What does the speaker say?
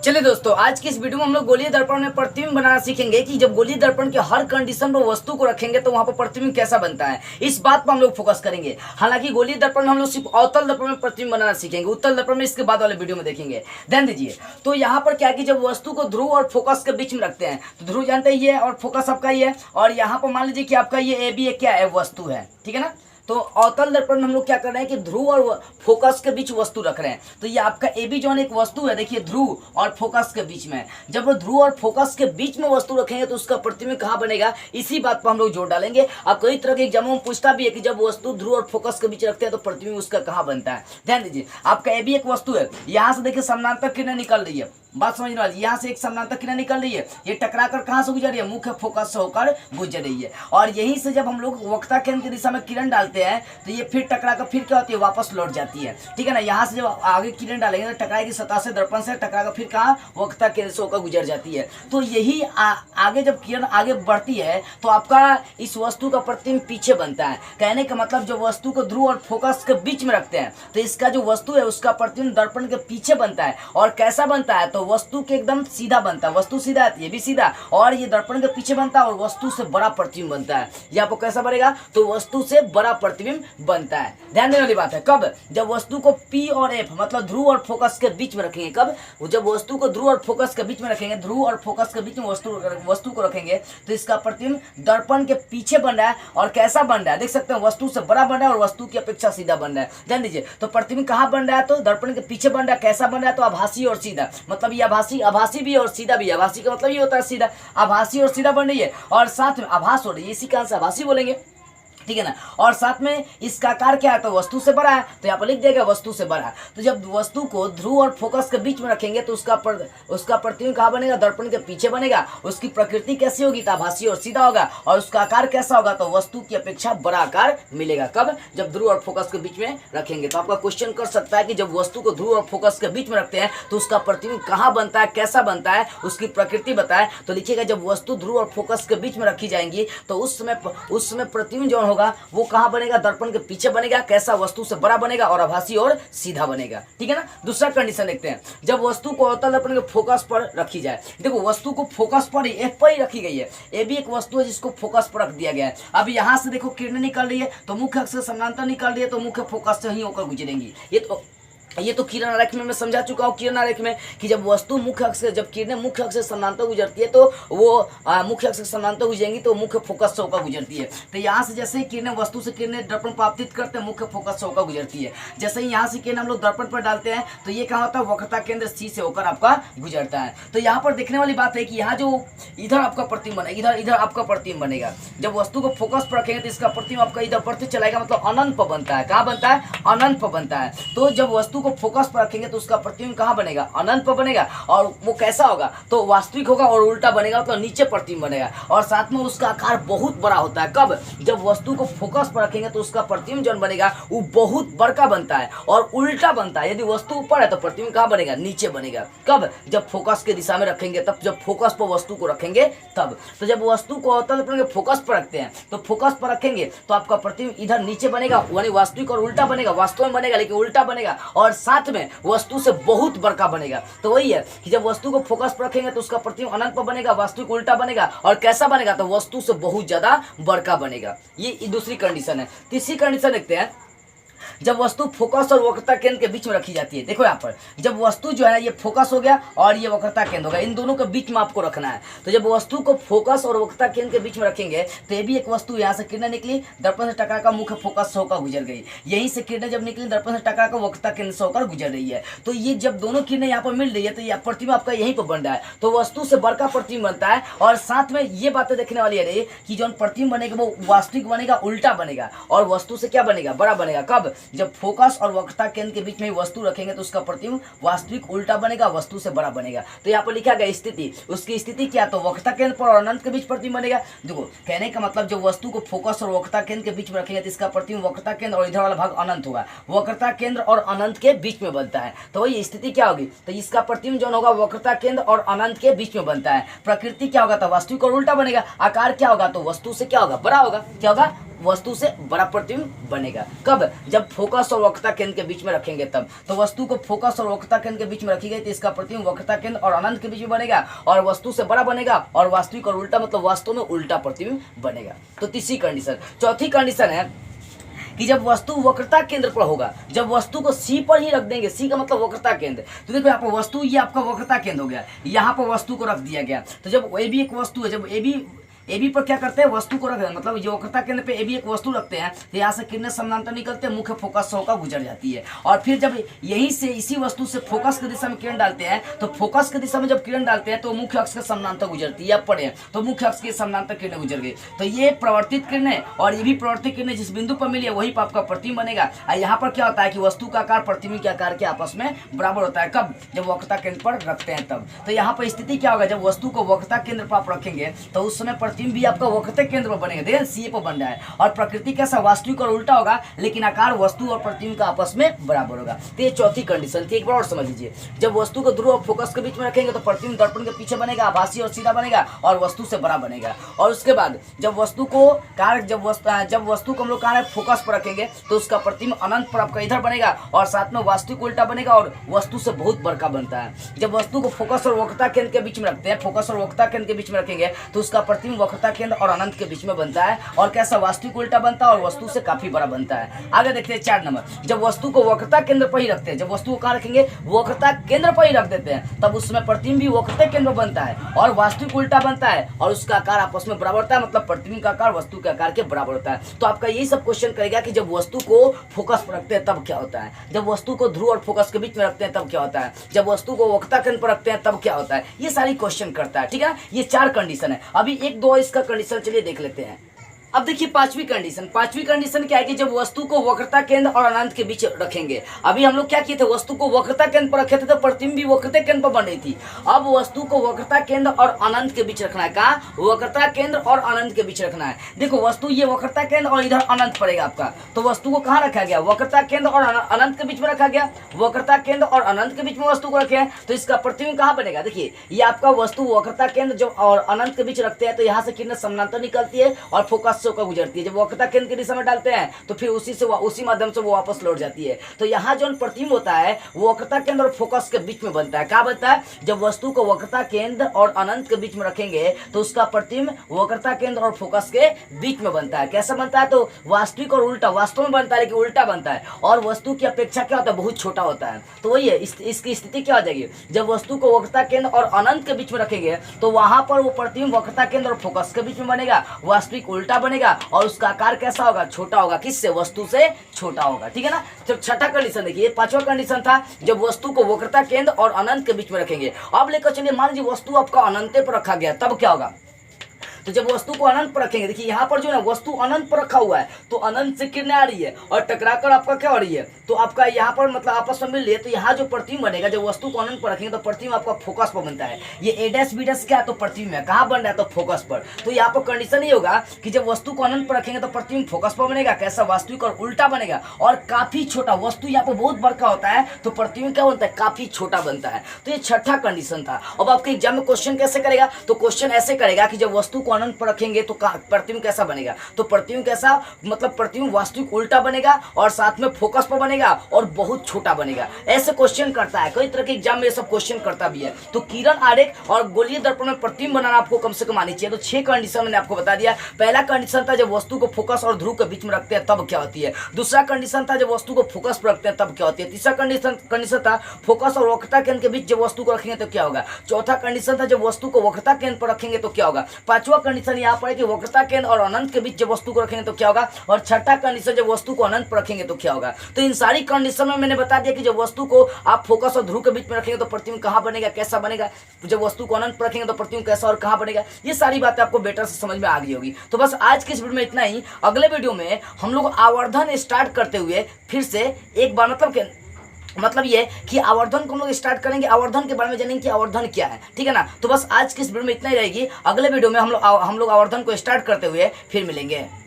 चलिए दोस्तों, आज की इस वीडियो में हम लोग गोलीय दर्पण में प्रतिबिंब बनाना सीखेंगे कि जब गोलीय दर्पण के हर कंडीशन पर वस्तु को रखेंगे तो वहां पर प्रतिबिंब कैसा बनता है। इस बात पर हम लोग फोकस करेंगे। हालांकि गोलीय दर्पण में हम लोग सिर्फ अवतल दर्पण में प्रतिबिंब बनाना सीखेंगे, उत्तल दर्पण में इसके बाद वाले वीडियो में देखेंगे। ध्यान दीजिए, तो यहाँ पर क्या है कि जब वस्तु को ध्रुव और फोकस के बीच में रखते हैं तो ध्रुव जानते ही है और फोकस आपका ये है, और यहाँ पर मान लीजिए कि आपका ये AB एक क्या है, वस्तु है, ठीक है ना। तो अवतल दर्पण में हम लोग क्या कर रहे हैं कि ध्रुव और फोकस के बीच वस्तु रख रहे हैं। तो ये आपका AB जो है एक वस्तु है, देखिए ध्रुव और फोकस के बीच में। जब वो ध्रुव और फोकस के बीच में वस्तु रखेंगे तो उसका प्रतिबिंब कहाँ बनेगा, इसी बात पर हम लोग जोर डालेंगे। अब कई तरह के एग्जामों में पूछता भी है कि जब वस्तु ध्रुव और फोकस के बीच रखते हैं तो प्रतिबिंब उसका कहाँ बनता है। ध्यान दीजिए, आपका AB एक वस्तु है, यहाँ से देखिए समानांतर किरणें निकल रही है, बात समझने वाली। यहाँ से एक समानांतर किरण निकल रही है, ये टकरा कर कहाँ से गुजर रही है, मुख्य फोकस से होकर गुजर रही है। और यहीं से जब हम लोग वक्रता केंद्र की दिशा में किरण डालते हैं तो ये फिर टकरा कर फिर क्या होती है, वापस लौट जाती है, ठीक है ना। यहाँ से जब आगे किरण डालेंगे तो टकराएगी सतह से, दर्पण से टकरा कर फिर कहाँ, वक्रता केंद्र से होकर गुजर जाती है। तो यही आगे जब किरण आगे बढ़ती है तो आपका इस वस्तु का प्रतिबिंब पीछे बनता है। कहने का मतलब जब वस्तु को ध्रुव और फोकस के बीच में रखते हैं तो इसका जो वस्तु है उसका प्रतिबिंब दर्पण के पीछे बनता है। और कैसा बनता है, तो वस्तु के एकदम सीधा बनता है, वस्तु सीधा है, ये भी सीधा, और ये दर्पण के पीछे बनता है और वस्तु से बड़ा प्रतिबिंब बनता है। ये आपको कैसा बनेगा, तो वस्तु से बड़ा प्रतिबिंब बनता है। ध्यान देने वाली बात है, कब, जब वस्तु को P और F मतलब ध्रुव और फोकस के बीच में रखेंगे। कब, जब वस्तु को ध्रुव और फोकस के बीच में रखेंगे, ध्रुव और फोकस के बीच में वस्तु को रखेंगे तो इसका प्रतिबिंब दर्पण के पीछे बन रहा है। और कैसा बन रहा है, देख सकते हैं, वस्तु से बड़ा बन रहा है और वस्तु की अपेक्षा सीधा बन रहा है। ध्यान दीजिए, तो प्रतिबिंब कहाँ बन रहा है, तो दर्पण के पीछे बन रहा है। कैसा बन रहा है, तो आभासी और सीधा, मतलब ये आभासी भी है और सीधा भी है। आभासी का मतलब ये होता है सीधा, आभासी और सीधा बन रही है और साथ में आभास हो रही है, इसी कारण से आभासी बोलेंगे, ठीक है ना। और साथ में इसका आकार क्या है, तो वस्तु से बड़ा है, तो यहाँ पर लिख देगा वस्तु से बड़ा है। तो जब वस्तु को ध्रुव और फोकस के बीच में रखेंगे तो उसका प्रतिबिंब कहाँ बनेगा, दर्पण के पीछे बनेगा। उसकी प्रकृति कैसी होगी, तो आभासी और सीधा होगा, और उसका आकार कैसा होगा, तो वस्तु की अपेक्षा बड़ा आकार मिलेगा। कब, जब ध्रुव और फोकस के बीच में रखेंगे। तो आपका क्वेश्चन कर सकता है कि जब वस्तु को ध्रुव और फोकस के बीच में रखते हैं तो उसका प्रतिबिंब कहाँ बनता है, कैसा बनता है, उसकी प्रकृति बताए। तो लिखिएगा, जब वस्तु ध्रुव और फोकस के बीच में रखी जाएंगी तो उस समय प्रतिबिंब जो होगा वो कहाँ बनेगा, दर्पण के पीछे बनेगा। कैसा, वस्तु से बड़ा बनेगा और आभासी और सीधा बनेगा, ठीक है ना। दूसरा कंडीशन देखते हैं, जब वस्तु को अवतल दर्पण के फोकस पर रखी जाए। देखो वस्तु को फोकस पर F पर ही रखी गई है, AB एक वस्तु है जिसको फोकस पर रख दिया गया है। अब यहाँ से देखो किरणें निकल रही है तो मुख्य अक्ष से समानांतर निकल रही है, तो मुख्य फोकस से ही होकर गुजरेंगी। ये तो किरण आरेख में मैं समझा चुका हूँ। किरण आरेख में कि जब वस्तु मुख्य अक्ष से, जब किरणें मुख्य अक्ष से समानांतर गुजरती है तो वो मुख्य अक्ष से समानांतर गुजरेंगी तो मुख्य फोकस से होकर गुजरती है। तो यहाँ से जैसे ही किरणें वस्तु से किरणें दर्पण पर आपतित करते हैं, मुख्य फोकस से होकर गुजरती है। जैसे ही यहाँ से किरण हम लोग दर्पण पर डालते हैं तो ये कहाँ होता है, वक्रता केंद्र C से होकर आपका गुजरता है। तो यहाँ पर देखने वाली बात है कि यहाँ जो इधर आपका प्रतिबिंब बनेगा, इधर आपका प्रतिबिंब बनेगा। जब वस्तु को फोकस पर रखेंगे तो इसका प्रतिबिंब आपका इधर बढ़ते चलाएगा, मतलब अनंत पर बनता है। कहाँ बनता है, अनंत पर बनता है। तो जब वस्तु को फोकस पर रखेंगे तो उसका प्रतिबिंब कहाँ बनेगा, अनंत पर बनेगा। और वो कैसा होगा, तो वास्तविक होगा और उल्टा बनेगा, मतलब नीचे प्रतिबिंब बनेगा। और साथ में उसका आकार बहुत बड़ा होता है। कब, जब वस्तु को फोकस पर रखेंगे तो उसका प्रतिबिंब जो बनेगा वो बहुत बड़का बनता है और उल्टा बनता है। यदि वस्तु ऊपर है तो प्रतिबिंब कहाँ बनेगा, नीचे बनेगा। कब, जब फोकस के दिशा में रखेंगे, तब जब फोकस पर वस्तु को रखेंगे तब। तो जब वस्तु को अवतल दर्पण के फोकस पर रखते हैं तो फोकस पर रखेंगे तो आपका प्रतिबिंब इधर नीचे बनेगा, यानी वास्तविक और उल्टा बनेगा। वास्तव में बनेगा लेकिन उल्टा बनेगा, और साथ में वस्तु से बहुत बड़का बनेगा। तो वही है कि जब वस्तु को फोकस पर रखेंगे तो उसका प्रतिबिंब अनंत पर बनेगा, वास्तविक उल्टा बनेगा। और कैसा बनेगा, तो वस्तु से बहुत ज्यादा बड़का बनेगा। ये दूसरी कंडीशन है। तीसरी कंडीशन देखते हैं, जब वस्तु फोकस और वक्रता केंद्र के बीच में रखी जाती है। देखो यहाँ पर जब वस्तु जो है ना, ये फोकस हो गया और ये वक्रता केंद्र होगा, इन दोनों के बीच में आपको रखना है। तो जब वस्तु को फोकस और वक्रता केंद्र के बीच में रखेंगे तो ये भी एक वस्तु, यहाँ से किरणें निकली, दर्पण से टकरा कर मुख्य फोकस से होकर गुजर गई। यहीं से किरणें जब निकली, दर्पण से टकरा कर वक्रता केंद्र से होकर गुजर रही है। तो ये जब दोनों किरणें यहाँ पर मिल रही है तो यह प्रतिबिंब आपका यहीं पर बन रहा है। तो वस्तु से बड़का प्रतिबिंब बनता है। और साथ में ये बातें देखने वाली है कि जो प्रतिबिंब बनेगा वो वास्तविक बनेगा, उल्टा बनेगा, और वस्तु से क्या बनेगा, बड़ा बनेगा। कब, जब फोकस और वक्रता केंद्र के बीच में वस्तु रखेंगे तो उसका प्रतिबिंब वास्तविक उल्टा बनेगा, वस्तु से बड़ा बनेगा। तो यहाँ पर लिखा गया स्थिति, उसकी स्थिति क्या, तो वक्रता केंद्र पर और अनंत के बीच प्रतिबिंब बनेगा। देखो कहने का मतलब जब वस्तु को फोकस और वक्रता केंद्र के बीच में रखेंगे तो इसका प्रतिबिंब वक्रता केंद्र और इधर वाला भाग अनंत होगा। वक्रता केंद्र और अनंत के बीच में बनता है। तो वही स्थिति क्या होगी, तो इसका प्रतिबिंब जो होगा वक्रता केंद्र और अनंत के बीच में बनता है। प्रकृति क्या होगा, तो वास्तविक और उल्टा बनेगा। आकार क्या होगा, तो वस्तु से क्या होगा, बड़ा होगा। क्या होगा, वस्तु से बड़ा प्रतिबिंब बनेगा। कब? जब फोकस और वक्रता केंद्र के बीच में रखेंगे तब। तो वस्तु को फोकस और वक्रता केंद्र के बीच में रखी गई तो इसका प्रतिबिंब वक्रता केंद्र और अनंत के बीच में बनेगा और वस्तु से बड़ा बनेगा और वास्तविक और उल्टा मतलब वास्तव में उल्टा प्रतिबिंब बनेगा। तो तीसरी कंडीशन। चौथी कंडीशन है कि जब वस्तु वक्रता केंद्र पर होगा, जब वस्तु को सी पर ही रख देंगे, सी का मतलब वक्रता केंद्र। तो देखो यहाँ पर वस्तु, ये आपका वक्रता केंद्र हो गया, यहाँ पर वस्तु को रख दिया गया। तो जब ए भी एक वस्तु है, जब ए बी पर क्या करते हैं, वस्तु को रख दें, मतलब जो वक्रता केंद्र पे ए बी एक वस्तु रखते हैं तो यहाँ से किरणें समानांतर निकलते हैं, मुख्य फोकस से होकर गुजर जाती है। और फिर जब यहीं से इसी वस्तु से फोकस की दिशा में किरण डालते हैं तो फोकस की दिशा में जब किरण डालते हैं तो मुख्य अक्ष के समानांतर गुजरती है। अब पढ़े तो मुख्य अक्ष के समानांतर किरणें गुजर गई तो ये प्रवर्तित किरणें और ये भी प्रवर्तित किरणें जिस बिंदु पर मिली है वही पर आपका प्रतिबिंब बनेगा। और यहाँ पर क्या होता है कि वस्तु का आकार प्रतिबिंब के आकार के आपस में बराबर होता है। कब? जब वक्रता केंद्र पर रखते हैं तब। तो यहाँ पर स्थिति क्या होगा, जब वस्तु को वक्रता केंद्र पर आप रखेंगे तो उस समय प्रतिबिंब भी आपका वक्रता केंद्र पर बनेगा, देखिए सी पर बन रहा है। और प्रकृति कैसा, वास्तविक और उल्टा होगा, लेकिन आकार वस्तु और प्रतिबिंब का आपस में बराबर होगा। तो ये चौथी कंडीशन थी। एक बार और समझ लीजिए, जब वस्तु को ध्रुव और फोकस के बीच में रखेंगे तो प्रतिबिंब दर्पण के पीछे बनेगा, आभासी और सीधा बनेगा और वस्तु से बड़ा बनेगा। और उसके बाद जब वस्तु को हम लोग कहा फोकस पर रखेंगे तो उसका प्रतिबिंब अनंत पर आपका इधर बनेगा और साथ में वास्तविक उल्टा बनेगा और वस्तु से बहुत बड़का बनता है। जब वस्तु को फोकस और वक्रता केंद्र के बीच में रखते हैं, फोकस और वक्रता केंद्र के बीच में रखेंगे तो उसका प्रतिबिंब वक्रता केंद्र और अनंत के बीच में बनता है और कैसा, वास्तविक उल्टा बनता है और वस्तु से काफी बड़ा बनता है। आगे देखते हैं 4 नंबर। जब वस्तु को वक्रता केंद्र पर ही रखते हैं, जब वस्तु को कहाँ रखेंगे, वक्रता केंद्र पर ही रख देते हैं, तब उसमें प्रतिबिंब भी वक्रता केंद्र बनता है और वास्तविक उल्टा बनता है और उसका आकार आपस में बराबर होता है, मतलब प्रतिबिंब का आकार वस्तु के आकार के बराबर होता है। तो आपका यही सब क्वेश्चन करेगा कि जब वस्तु को फोकस पर रखते हैं तब क्या होता है, जब वस्तु को ध्रुव और फोकस के बीच में रखते हैं तब क्या होता है, जब वस्तु को वक्रता केंद्र पर रखते हैं तब क्या होता है। ये सारी क्वेश्चन करता है, ठीक है। ये 4 कंडीशन है। अभी 1 2 इसका कंडीशन चलिए देख लेते हैं। अब देखिए पांचवी कंडीशन क्या है कि जब वस्तु को वक्रता केंद्र और अनंत के बीच रखेंगे। अभी हम लोग क्या किए थे, वस्तु को वक्रता केंद्र पर रखे थे तो प्रतिबिंब भी वक्रता केंद्र पर बन रही थी। अब वस्तु को वक्रता केंद्र और अनंत के बीच रखना है। कहाँ? वक्रता केंद्र और अनंत के बीच रखना है। देखो वस्तु ये वक्रता केंद्र और इधर अनंत पड़ेगा आपका, तो वस्तु को कहाँ रखा गया, वक्रता केंद्र और अनंत के बीच में रखा गया। वक्रता केंद्र और अनंत के बीच में वस्तु को रखे हैं तो इसका प्रतिबिंब कहाँ बनेगा। देखिए ये आपका वस्तु वक्रता केंद्र जो और अनंत के बीच रखते हैं तो यहाँ से किरणें समानांतर निकलती है और फोकस से होकर गुजरती है। जब वक्रता केंद्र की दिशा में डालते हैं तो फिर उसी माध्यम से वो वापस लौट जाती है। तो यहाँ जो प्रतिबिंब होता है वो वक्रता केंद्र और फोकस के बीच में बनता है। क्या बनता है, जब वस्तु को वक्रता केंद्र और अनंत के बीच में रखेंगे तो उसका प्रतिबिंब वक्रता केंद्र और फोकस के बीच में बनता है। कैसा बनता है, तो वास्तविक और उल्टा, वास्तव में बनता है लेकिन उल्टा बनता है और वस्तु की अपेक्षा क्या होता है, बहुत छोटा होता है। तो वही है, इसकी स्थिति क्या हो जाएगी, जब वस्तु को वक्रता केंद्र और अनंत के बीच में रखेंगे तो वहां पर वो प्रतिबिंब वक्रता केंद्र और फोकस के बीच में बनेगा, वास्तविक उल्टा बनेगा और उसका आकार कैसा होगा, छोटा होगा। किससे, वस्तु से छोटा होगा, ठीक है ना। तो छठा कंडीशन देखिए, पांचवा कंडीशन था जब वस्तु को वक्रता केंद्र और अनंत के बीच में रखेंगे। अब लेकर चलिए, मान लीजिए वस्तु आपका अनंत पर रखा गया, तब क्या होगा। तो जब वस्तु को अनंत पर रखेंगे, देखिए यहाँ पर जो है ना वस्तु अनंत पर रखा हुआ है तो अनंत से किरणें आ रही है और टकराकर आपका क्या हो रही है, तो आपका यहाँ पर मतलब आपस में मिल रही है। तो यहाँ जो प्रतिबिंब बनेगा, जब वस्तु को अनंत पर रखेंगे तो प्रतिबिंब आपका फोकस पर बनता है। ये ए डैश बी डैश क्या है, तो प्रतिबिंब है, कहाँ बन रहा है, तो फोकस पर। तो यहाँ पर कंडीशन ये होगा कि जब वस्तु को अनंत पर रखेंगे तो प्रतिबिंब फोकस पर बनेगा, कैसा, वास्तविक और उल्टा बनेगा और काफी छोटा। वस्तु यहाँ पर बहुत बड़का होता है तो प्रतिबिंब क्या बनता है, काफी छोटा बनता है। तो ये छठा कंडीशन था। अब आपके एग्जाम में क्वेश्चन कैसे करेगा, तो क्वेश्चन ऐसे करेगा कि जब वस्तु को अनंत पर रखेंगे तो प्रतिबिंब कैसा बनेगा, तो प्रतिबिंब कैसा, मतलब प्रतिबिंब वास्तविक उल्टा बनेगा और साथ में फोकस पर बनेगा और बहुत छोटा बनेगा। ऐसे क्वेश्चन करता है, कई तरह के एग्जाम में ये सब क्वेश्चन करता भी है। तो किरण आरेख और गोलीय दर्पण में प्रतिबिंब बनाना आपको कम से कम आनी चाहिए। तो 6 कंडीशन मैंने आपको बता दिया। पहला कंडीशन था जब वस्तु को फोकस और ध्रुव के बीच में रखते हैं तब क्या होती है। दूसरा कंडीशन था जब वस्तु को फोकस पर रखते हैं तब क्या होती है। तीसरा कंडीशन था फोकस और वक्रता केंद्र के बीच जब वस्तु को रखेंगे तो क्या होगा। चौथा कंडीशन था जब वस्तु को वक्रता केंद्र पर रखेंगे तो क्या होगा। पांचवा कंडीशन यहाँ पर कि वक्रता केंद्र और अनंत के बीच जब वस्तु को रखेंगे तो क्या होगा। और छठा कंडीशन जब वस्तु को अनंत पर रखेंगे तो क्या होगा। तो इन सारी कंडीशन में मैंने बता दिया कि जब वस्तु को आप फोकस और ध्रुव के बीच में रखेंगे तो प्रतिबिंब कहाँ बनेगा, कैसा बनेगा। जब वस्तु को अनंत पर रखेंगे तो प्रतिबिंब कैसा और कहाँ बनेगा। ये सारी बातें आपको बेटर से समझ में आ गई होगी। तो बस आज के इस वीडियो में इतना ही। अगले वीडियो में हम लोग आवर्धन स्टार्ट करते हुए फिर से एक बार मतलब ये कि आवर्धन को हम लोग स्टार्ट करेंगे, आवर्धन के बारे में जानेंगे कि आवर्धन क्या है, ठीक है ना। तो बस आज की इस वीडियो में इतना ही रहेगी। अगले वीडियो में हम लोग आवर्धन को स्टार्ट करते हुए फिर मिलेंगे।